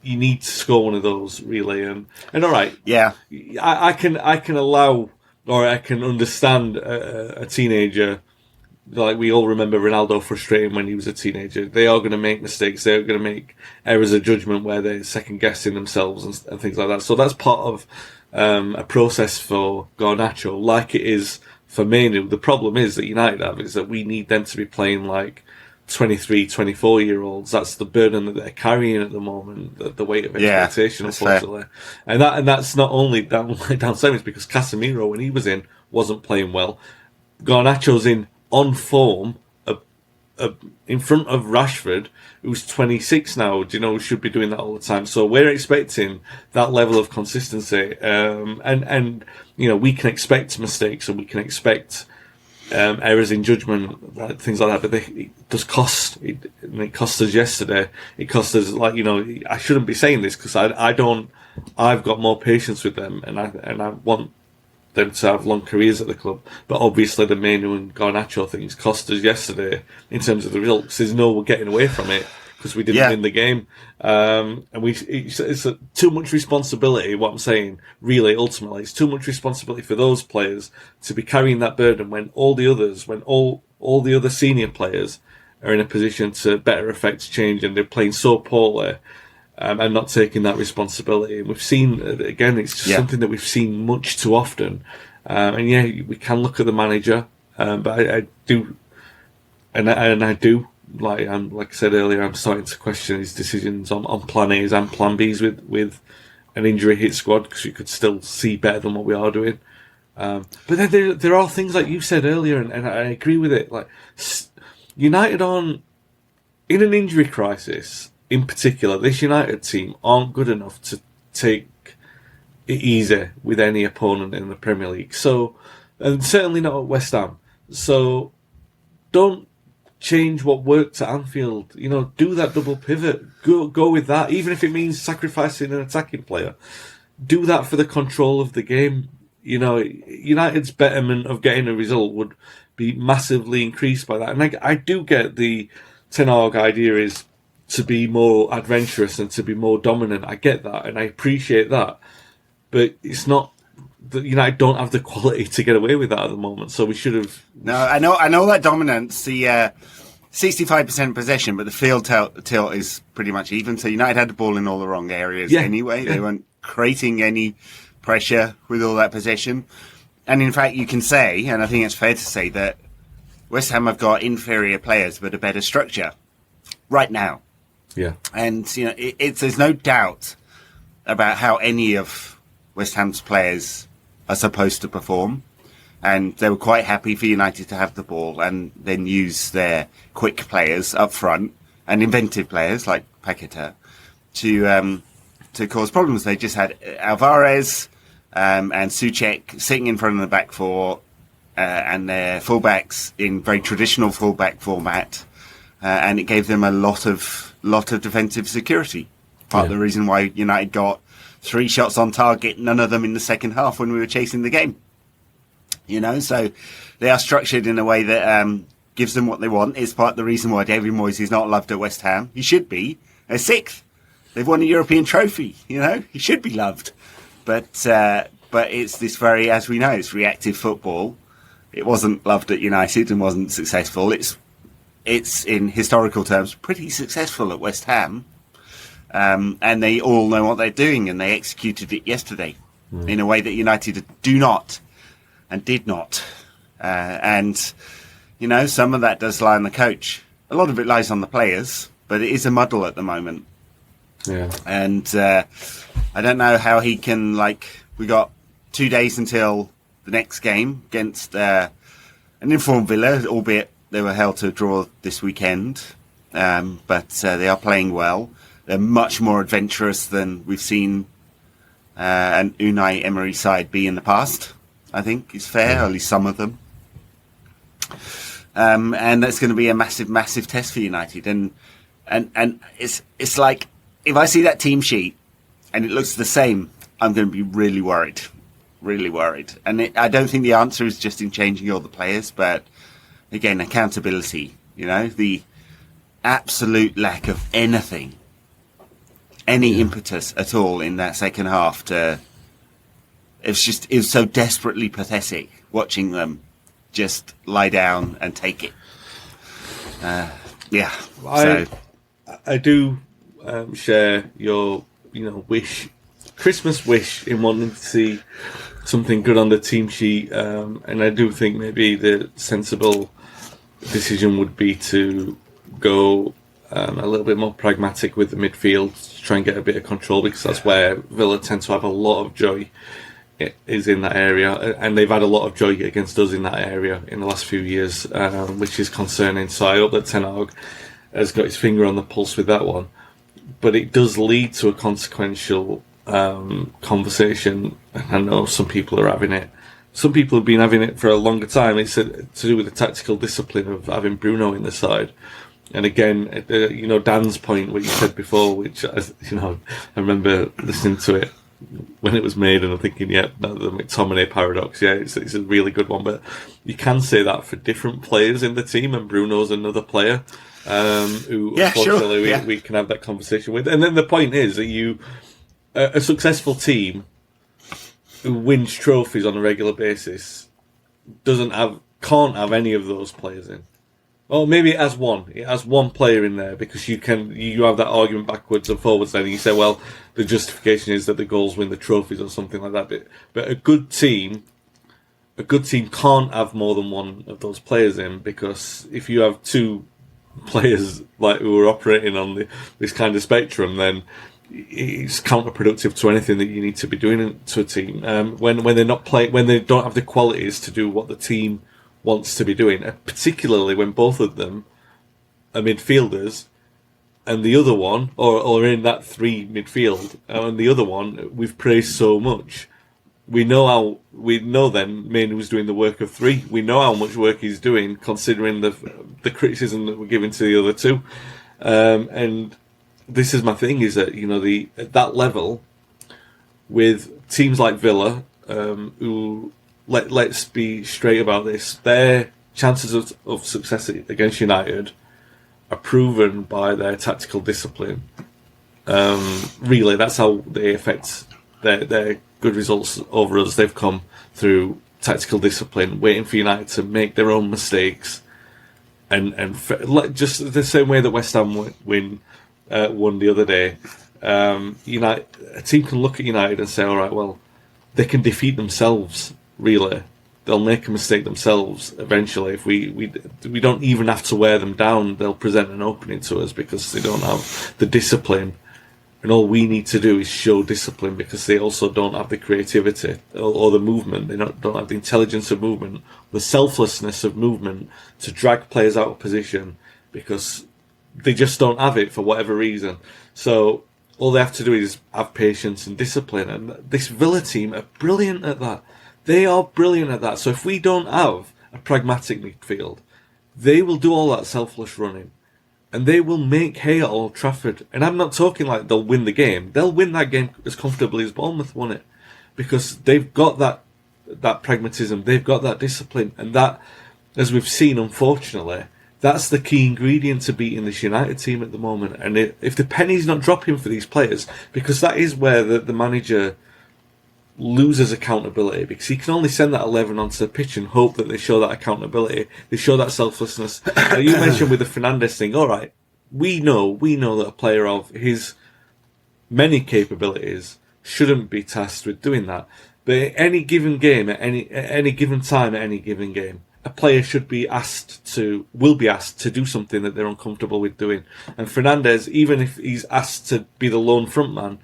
You need to score one of those really, and all right, yeah, I can allow, or I can understand a teenager. Like we all remember Ronaldo frustrating when he was a teenager. They are going to make mistakes. They are going to make errors of judgment where they're second guessing themselves and things like that. So that's part of a process for Garnacho, like it is for Mainu. The problem is that United have is that we need them to be playing like 23, 24-year-olds. That's the burden that they're carrying at the moment, the weight of expectation, unfortunately. And that's not only down Simmons, because Casemiro, when he was in, wasn't playing well. Garnacho's on form in front of Rashford, who's 26 now, should be doing that all the time. So we're expecting that level of consistency. And we can expect mistakes and we can expect errors in judgment, things like that, but it does cost. It cost us yesterday. It cost us, I shouldn't be saying this because I've got more patience with them and I want them to have long careers at the club, but obviously the Mainu and Garnacho things cost us yesterday in terms of the results. There's no getting away from it because we didn't win the game, and it's too much responsibility. What I'm saying, really, ultimately, it's too much responsibility for those players to be carrying that burden when all the other senior players are in a position to better affect change, and they're playing so poorly. And not taking that responsibility. And we've seen, again, it's just something that we've seen much too often. We can look at the manager, but I do, and I do, like I said earlier, I'm starting to question his decisions on plan A's and plan B's with an injury hit squad, because you could still see better than what we are doing. But then there are things like you said earlier, and I agree with it. Like United aren't in an injury crisis, in particular, this United team aren't good enough to take it easy with any opponent in the Premier League. So, and certainly not at West Ham. So, don't change what worked at Anfield. Do that double pivot. Go with that, even if it means sacrificing an attacking player. Do that for the control of the game. United's betterment of getting a result would be massively increased by that. And I do get the Ten Hag idea is to be more adventurous and to be more dominant. I get that, and I appreciate that. But it's not that United don't have the quality to get away with that at the moment. So we should have. No, I know that dominance. The 65% possession, but the field tilt is pretty much even. So United had the ball in all the wrong areas anyway. They weren't creating any pressure with all that possession. And in fact, you can say, and I think it's fair to say, that West Ham have got inferior players but a better structure right now. Yeah. And, there's no doubt about how any of West Ham's players are supposed to perform. And they were quite happy for United to have the ball and then use their quick players up front and inventive players like Paqueta to cause problems. They just had Alvarez and Souček sitting in front of the back four and their fullbacks in very traditional fullback format, and it gave them a lot of defensive security. Part of the reason why United got 3 shots on target, none of them in the second half when we were chasing the game. So they are structured in a way that gives them what they want. It's part of the reason why David Moyes is not loved at West Ham. He should be. They're 6th. They've won a European trophy. He should be loved. But it's this very, as we know, it's reactive football. It wasn't loved at United and wasn't successful. It's in historical terms pretty successful at West Ham. And they all know what they're doing, and they executed it yesterday in a way that United do not and did not. And some of that does lie on the coach. A lot of it lies on the players, but it is a muddle at the moment. Yeah. And I don't know how he can, we got 2 days until the next game against an informed Villa, albeit they were held to a draw this weekend. But they are playing well. They're much more adventurous than we've seen an Unai Emery side be in the past, I think is fair, at least some of them. And that's going to be a massive, massive test for United. And it's like, if I see that team sheet and it looks the same, I'm going to be really worried. Really worried. And I don't think the answer is just in changing all the players, but again, accountability. The absolute lack of anything, any impetus at all in that second half it was so desperately pathetic watching them just lie down and take it. I do share your Christmas wish in wanting to see something good on the team sheet, and I do think maybe the sensible decision would be to go a little bit more pragmatic with the midfield to try and get a bit of control, because that's where Villa tend to have a lot of joy, is in that area, and they've had a lot of joy against us in that area in the last few years, which is concerning. So I hope that Ten Hag has got his finger on the pulse with that one. But it does lead to a consequential conversation. I know some people are having it. Some people have been having it for a longer time. It's to do with the tactical discipline of having Bruno in the side. And again, Dan's point, what you said before, which I remember listening to it when it was made, and I'm thinking, the McTominay paradox. Yeah, it's a really good one. But you can say that for different players in the team, and Bruno's another player who, unfortunately, we can have that conversation with. And then the point is that a successful team who wins trophies on a regular basis can't have any of those players in. Well, maybe it has one. It has one player in there, because you have that argument backwards and forwards then, and you say, well, the justification is that the goals win the trophies or something like that. But a good team can't have more than one of those players in, because if you have 2 players who are operating on this kind of spectrum, then it's counterproductive to anything that you need to be doing to a team. When they're not playing, when they don't have the qualities to do what the team wants to be doing, particularly when both of them are midfielders and the other one, or in that three midfield, and the other one we've praised so much. We know then Mainoo's doing the work of three. We know how much work he's doing, considering the criticism that we're giving to the other two. And this is my thing: is that at that level, with teams like Villa, who let's be straight about this, their chances of success against United are proven by their tactical discipline. Really, that's how they affect their good results over us. They've come through tactical discipline, waiting for United to make their own mistakes, and just the same way that West Ham won the other day. United, a team can look at United and say, all right, well, they can defeat themselves. Really, they'll make a mistake themselves eventually. If we don't even have to wear them down, they'll present an opening to us because they don't have the discipline. And all we need to do is show discipline, because they also don't have the creativity or the movement. They don't have the intelligence of movement, the selflessness of movement to drag players out of position, because they just don't have it for whatever reason. So all they have to do is have patience and discipline. And this Villa team are brilliant at that. They are brilliant at that. So if we don't have a pragmatic midfield, they will do all that selfless running. And they will make hay at Old Trafford. And I'm not talking like they'll win the game. They'll win that game as comfortably as Bournemouth won it. Because they've got that pragmatism. They've got that discipline. And that, as we've seen, unfortunately, that's the key ingredient to beating this United team at the moment. And if the penny's not dropping for these players, because that is where the manager loses accountability, because he can only send that 11 onto the pitch and hope that they show that accountability, they show that selflessness. You mentioned with the Fernandes thing, all right, we know that a player of his many capabilities shouldn't be tasked with doing that. But at any given game, at any given time, at any given game, a player will be asked to do something that they're uncomfortable with doing. And Fernandes, even if he's asked to be the lone frontman,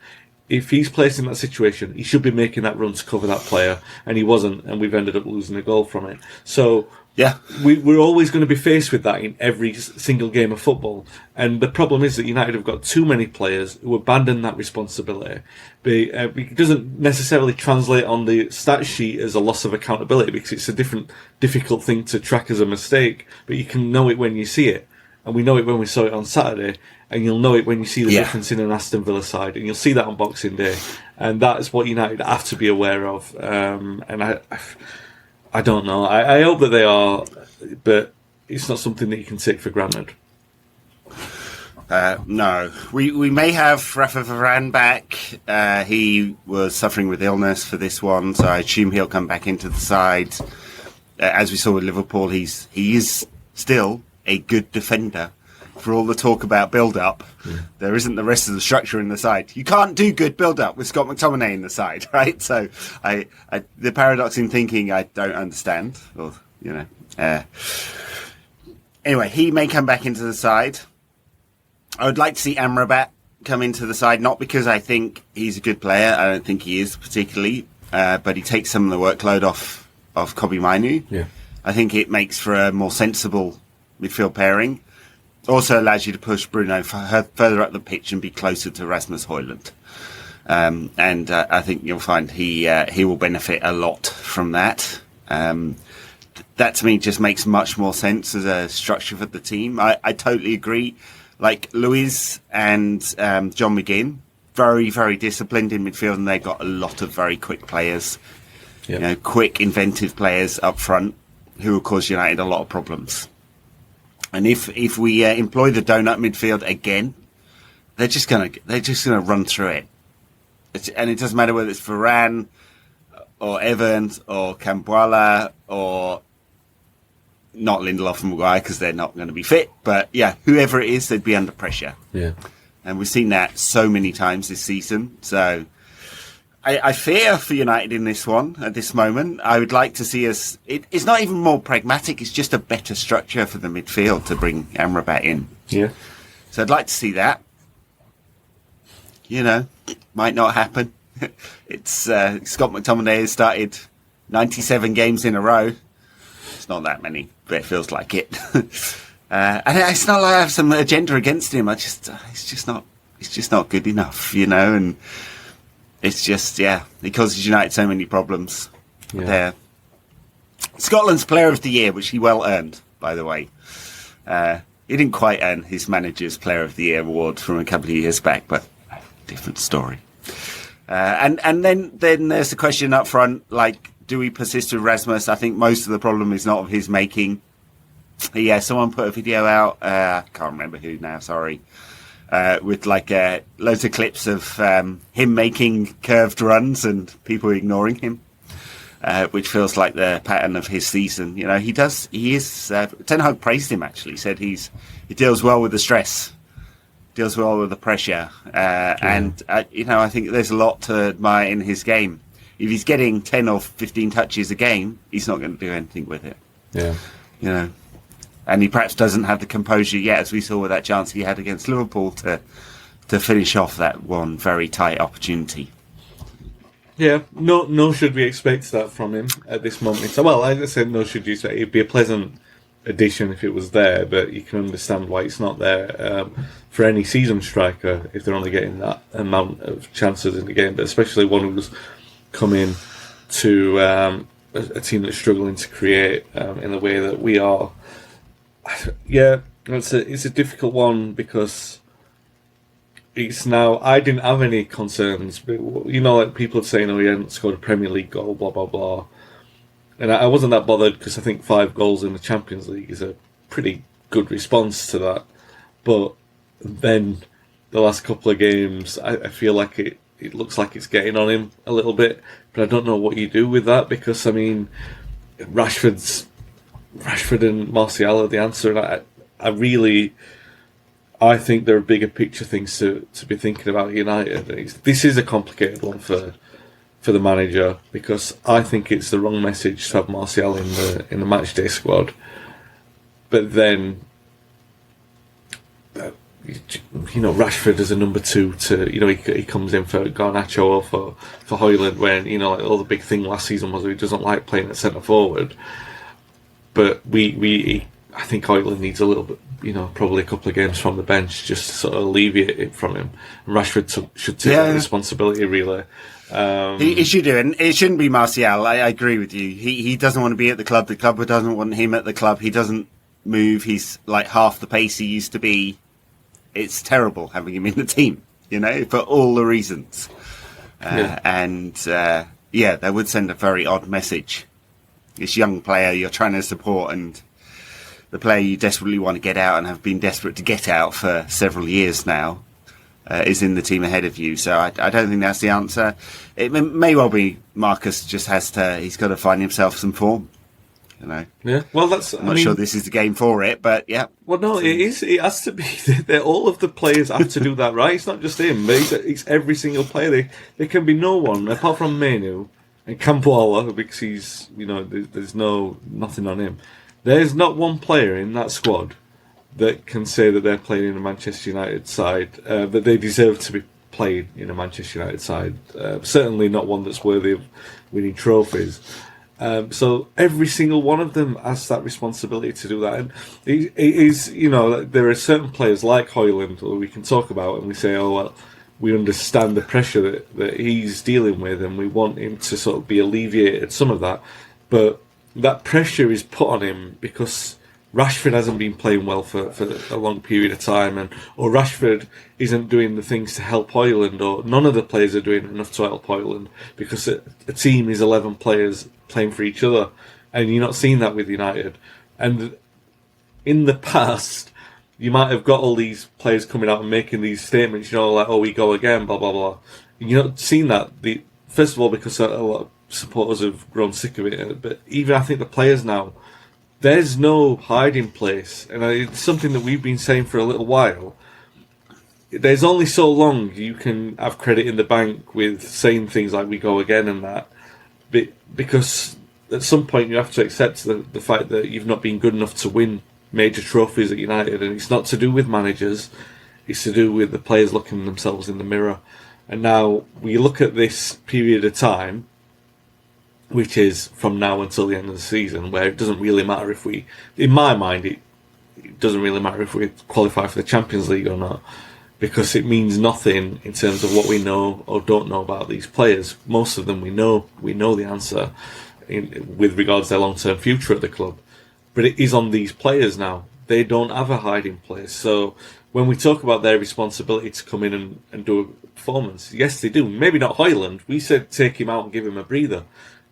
if he's placed in that situation, he should be making that run to cover that player, and he wasn't, and we've ended up losing a goal from it. So yeah, we're always going to be faced with that in every single game of football. And the problem is that United have got too many players who abandon that responsibility. It doesn't necessarily translate on the stat sheet as a loss of accountability, because it's a difficult thing to track as a mistake, but you can know it when you see it. And we know it when we saw it on Saturday, and you'll know it when you see the difference in an Aston Villa side, and you'll see that on Boxing Day. And that's what United have to be aware of. And I don't know. I hope that they are, but it's not something that you can take for granted. No. We may have Rafa Varane back. He was suffering with illness for this one, so I assume he'll come back into the side. As we saw with Liverpool, he is still a good defender. For all the talk about build-up, there isn't the rest of the structure in the side. You can't do good build-up with Scott McTominay in the side, right? So the paradox in thinking I don't understand. Or, anyway, he may come back into the side. I would like to see Amrabat come into the side, not because I think he's a good player. I don't think he is particularly, but he takes some of the workload off Kobbie Mainoo. Yeah. I think it makes for a more sensible midfield pairing. Also allows you to push Bruno further up the pitch and be closer to Rasmus Højlund. And I think you'll find he will benefit a lot from that. That to me just makes much more sense as a structure for the team. I totally agree. Like Luiz and John McGinn, very, very disciplined in midfield, and they've got a lot of very quick players. Yep. Quick, inventive players up front who will cause United a lot of problems. And if we employ the donut midfield again, they're just gonna run through it. And it doesn't matter whether it's Varane or Evans or Cambuala or not Lindelof and Maguire, because they're not going to be fit. But yeah, whoever it is, they'd be under pressure. Yeah, and we've seen that so many times this season. So I fear for United in this one at this moment. I would like to see us. It's not even more pragmatic. It's just a better structure for the midfield to bring Amrabat in. Yeah. So I'd like to see that. Might not happen. It's Scott McTominay has started 97 games in a row. It's not that many, but it feels like it. And it's not like I have some agenda against him. He's just not good enough, and it's just, he causes United so many problems there. Scotland's Player of the Year, which he well earned, by the way. He didn't quite earn his Manager's Player of the Year award from a couple of years back, but different story. And then there's the question up front, like, do we persist with Rasmus? I think most of the problem is not of his making. Someone put a video out, I can't remember who now, sorry, with loads of clips of him making curved runs and people ignoring him, which feels like the pattern of his season. Ten Hag praised him, actually, said he deals well with the stress, deals well with the pressure, and I think there's a lot to admire in his game. If he's getting 10 or 15 touches a game, he's not going to do anything with it. Yeah. And he perhaps doesn't have the composure yet, as we saw with that chance he had against Liverpool, to finish off that one very tight opportunity. Yeah, no should we expect that from him at this moment. Well, I said no should you expect. It'd be a pleasant addition if it was there, but you can understand why it's not there for any seasoned striker if they're only getting that amount of chances in the game, but especially one who's come in to a team that's struggling to create in the way that we are. Yeah, it's a difficult one because it's now. I didn't have any concerns, but like people saying, "Oh, he hadn't scored a Premier League goal," blah blah blah, and I wasn't that bothered because I think 5 goals in the Champions League is a pretty good response to that. But then the last couple of games, I feel like it looks like it's getting on him a little bit, but I don't know what you do with that because Rashford and Martial are the answer, and I think there are bigger picture things to be thinking about United. This is a complicated one for the manager because I think it's the wrong message to have Martial in the matchday squad, but then Rashford as a number 2 to he comes in for Garnacho or for Højlund when all the big thing last season was he doesn't like playing at centre forward. But I think Højlund needs a little bit, probably a couple of games from the bench just to sort of alleviate it from him. And Rashford should take that responsibility, really. He should do it. It shouldn't be Martial. I agree with you. He doesn't want to be at the club. The club doesn't want him at the club. He doesn't move. He's like half the pace he used to be. It's terrible having him in the team, for all the reasons. That would send a very odd message. This young player you're trying to support and the player you desperately want to get out and have been desperate to get out for several years now is in the team ahead of you. So I don't think that's the answer. It may well be Marcus just he's got to find himself some form. Yeah. Well, I'm not sure this is the game for it, but yeah. Well, no, it is. It has to be. All of the players have to do that, right? It's not just him, but it's every single player. There can be no one apart from Menu and Campoala because he's, there's nothing on him. There's not one player in that squad that can say that they're playing in a Manchester United side, that they deserve to be played in a Manchester United side. Certainly not one that's worthy of winning trophies. So every single one of them has that responsibility to do that. And it is, there are certain players like Højlund that we can talk about and we say, oh, well, we understand the pressure that he's dealing with and we want him to sort of be alleviated some of that. But that pressure is put on him because Rashford hasn't been playing well for a long period of time, or Rashford isn't doing the things to help Højlund, or none of the players are doing enough to help Højlund because a team is 11 players playing for each other, and you're not seeing that with United. And in the past, you might have got all these players coming out and making these statements, like, oh, we go again, blah, blah, blah. And you're not seeing that, first of all, because a lot of supporters have grown sick of it, but even I think the players now, there's no hiding place. And it's something that we've been saying for a little while. There's only so long you can have credit in the bank with saying things like we go again and that, because at some point you have to accept the fact that you've not been good enough to win major trophies at United, and it's not to do with managers, it's to do with the players looking themselves in the mirror. And now we look at this period of time, which is from now until the end of the season, where it doesn't really matter if we, in my mind, it doesn't really matter if we qualify for the Champions League or not, because it means nothing in terms of what we know or don't know about these players. Most of them we know the answer with regards to their long-term future at the club. But it is on these players now. They don't have a hiding place. So when we talk about their responsibility to come in and do a performance, yes, they do. Maybe not Højlund. We said take him out and give him a breather.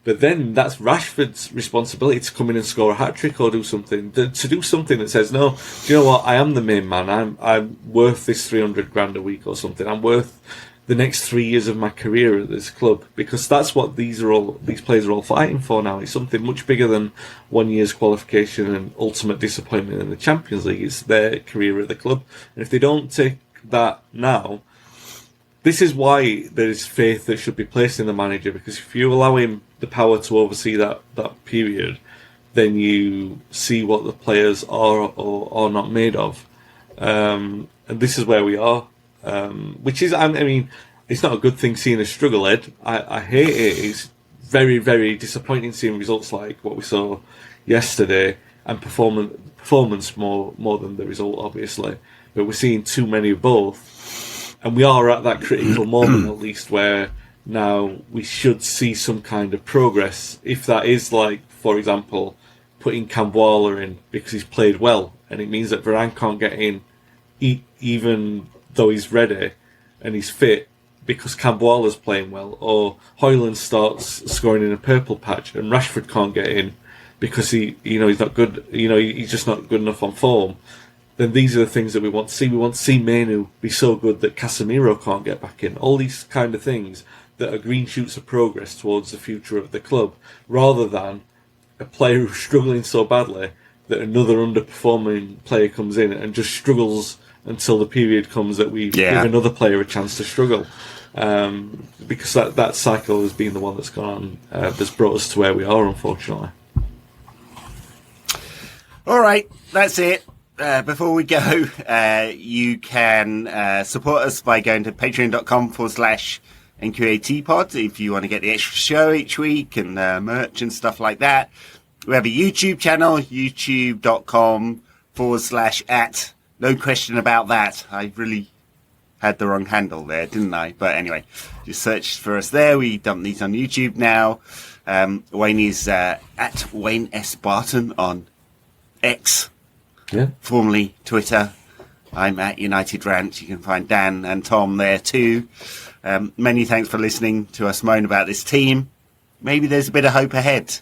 But then that's Rashford's responsibility to come in and score a hat-trick or do something. To do something that says, no, do you know what? I am the main man. I'm worth this 300 grand a week or something. I'm worth the next 3 years of my career at this club, because that's what these players are all fighting for now. It's something much bigger than 1 year's qualification and ultimate disappointment in the Champions League. It's their career at the club. And if they don't take that now, this is why there is faith that should be placed in the manager, because if you allow him the power to oversee that period, then you see what the players are or are not made of. And this is where we are. Which is, I mean, it's not a good thing seeing us struggle, Ed. I hate it. It's very, very disappointing seeing results like what we saw yesterday, and performance more than the result, obviously. But we're seeing too many of both. And we are at that critical moment, at least, where now we should see some kind of progress. If that is like, for example, putting Camboire in because he's played well, and it means that Varane can't get in, even though he's ready and he's fit, because Camboire's playing well, or Højlund starts scoring in a purple patch and Rashford can't get in because he's not good, he's just not good enough on form, then these are the things that we want to see. We want to see Menu be so good that Casemiro can't get back in. All these kind of things that are green shoots of progress towards the future of the club, rather than a player who's struggling so badly that another underperforming player comes in and just struggles until the period comes that we give another player a chance to struggle. Because that cycle has been the one that's gone on, that's brought us to where we are, unfortunately. All right, that's it. Before we go, you can support us by going to patreon.com/NQATpod if you want to get the extra show each week and merch and stuff like that. We have a YouTube channel, youtube.com/@ No question about that. I really had the wrong handle there, didn't I? But anyway, just search for us there. We dump these on YouTube now. Wayne is at Wayne S. Barton on X, formerly Twitter. I'm at United Rant. You can find Dan and Tom there too. Many thanks for listening to us moan about this team. Maybe there's a bit of hope ahead.